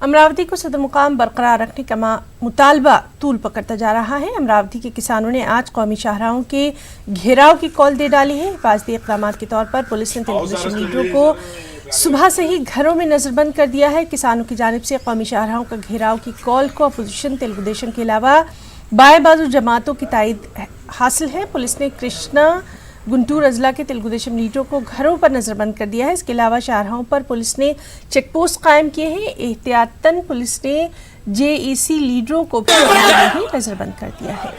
अमरावती को सदर मुकाम बरकरार रखने का मुतालबा तूल पकड़ता जा रहा है। अमरावती के किसानों ने आज कौमी शाहराहों के घेराव की कॉल दे डाली है। हिफाजती इक़दाम के तौर पर पुलिस ने तेलुगुदेशम लीडरों को सुबह से ही घरों में नजरबंद कर दिया है। किसानों की जानिब से कौमी शाहराहों का घेराव की कॉल को अपोजिशन तेलुगुदेशम के अलावा बाएं बाजू जमातों की तायद हासिल है। पुलिस ने कृष्णा गुंटूर अजला के तेलुगुदेशम लीडरों को घरों पर नजरबंद कर दिया है। इसके अलावा शाहराहों पर पुलिस ने चेक पोस्ट कायम किए हैं। एहतियातन पुलिस ने जेईसी लीडरों को भी नजरबंद कर दिया है।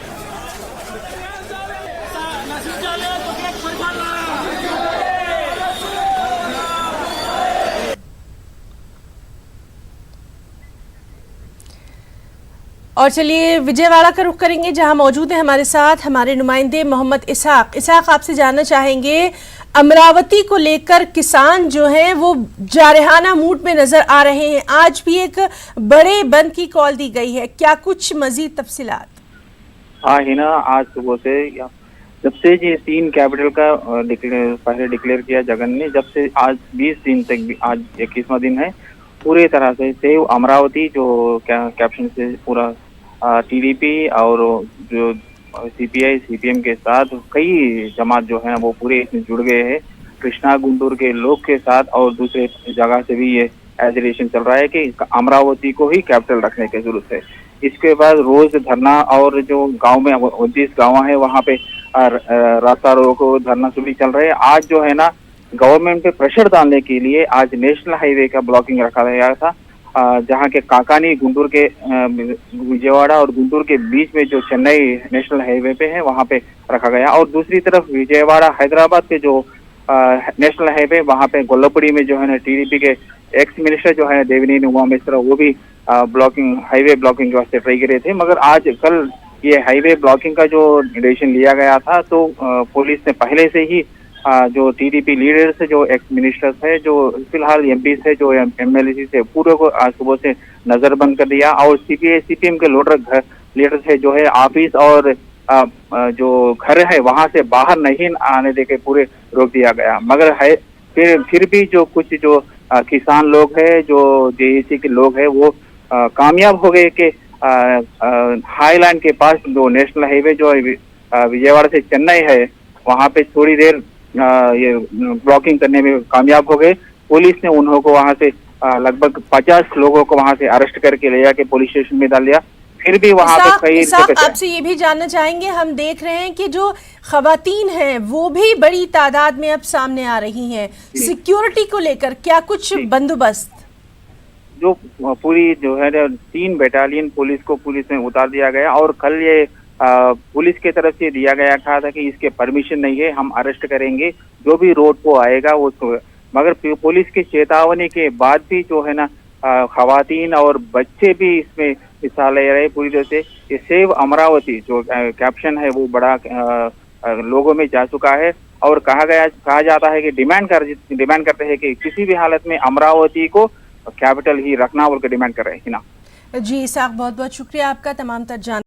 और चलिए विजयवाड़ा का रुख करेंगे, जहां मौजूद है हमारे साथ हमारे नुमाइंदे मोहम्मद इसहाक। आपसे जानना चाहेंगे, अमरावती को लेकर किसान जो हैं वो जारहाना मूड में नजर आ रहे हैं। आज भी एक बड़े बंद की कॉल दी गई है, क्या कुछ मजीद तफसीलात? हाँ हिना, आज सुबह से जब से ये 3 कैपिटल का पहले डिक्लेयर किया जगन ने, जब से आज 20 दिन तक, आज 21वां दिन है, पूरी तरह से सेव अमरावती जो कैप्शन से पूरा टीडीपी और जो सीपीआई सीपीएम के साथ कई जमात जो है वो पूरे इसमें जुड़ गए हैं। कृष्णा गुंटूर के लोग के साथ और दूसरे जगह से भी ये एजिटेशन चल रहा है कि अमरावती को ही कैपिटल रखने की जरूरत है। इसके बाद रोज धरना, और जो गांव में 29 गाँव है वहाँ पे रास्ता रोको धरना भी चल रहे हैं। आज जो है ना, गवर्नमेंट पे प्रेशर डालने के लिए आज नेशनल हाईवे का ब्लॉकिंग रखा गया था, जहां के काकानी गुंटूर के विजयवाड़ा और गुंटूर के बीच में जो चेन्नई नेशनल हाईवे पे है वहां पे रखा गया। और दूसरी तरफ विजयवाड़ा हैदराबाद के जो नेशनल हाईवे, वहां पे गोल्लपड़ी में जो है ना टीडीपी के एक्स मिनिस्टर जो है देवनीनि उमा मिश्रा, वो भी हाईवे ब्लॉकिंग के वास्ते ट्राई करे थे। मगर आज कल ये हाईवे ब्लॉकिंग का जो डिसीजन लिया गया था, तो पुलिस ने पहले से ही जो टीडीपी लीडर्स है, जो एक्स मिनिस्टर्स है, जो फिलहाल एमपीस है, जो एमएलए से पूरे को आज सुबह से नजरबंद कर दिया। और सीपीआई सीपीएम के लीडर्स है जो है ऑफिस और जो घर है वहां से बाहर नहीं आने देके पूरे रोक दिया गया। मगर है फिर भी जो कुछ जो किसान लोग है, जो जेईसी के लोग है, वो कामयाब हो गए कि हाईलैंड के पास जो नेशनल हाईवे जो विजयवाड़ा से चेन्नई है वहां पे थोड़ी देर ये ब्लॉकिंग करने में कामयाब हो गए। पुलिस ने उन्हों को वहां से लगभग 50 लोगों को वहां से अरेस्ट करके ले जाके पुलिस स्टेशन में डाल दिया। फिर भी वहां पे कई आपसे ये भी जानना चाहेंगे, हम देख रहे हैं कि जो खवातीन हैं वो भी बड़ी तादाद में अब सामने आ रही हैं। सिक्योरिटी को लेकर क्या कुछ बंदोबस्त? जो पूरी जो है 3 बटालियन पुलिस में उतार दिया गया। और कल ये पुलिस के तरफ से दिया गया था कि इसके परमिशन नहीं है, हम अरेस्ट करेंगे जो भी रोड को आएगा वो। मगर पुलिस की चेतावनी के बाद भी जो है ना, खवातीन और बच्चे भी इसमें हिस्सा ले रहे पूरी तरह से। ये सेव अमरावती जो कैप्शन है वो बड़ा लोगों में जा चुका है। और कहा जाता है कि डिमांड करते हैं कि किसी भी हालत में अमरावती को कैपिटल ही रखना बोल के डिमांड कर रहे हैं ना। जी इसहाक, बहुत बहुत शुक्रिया आपका तमाम तर जान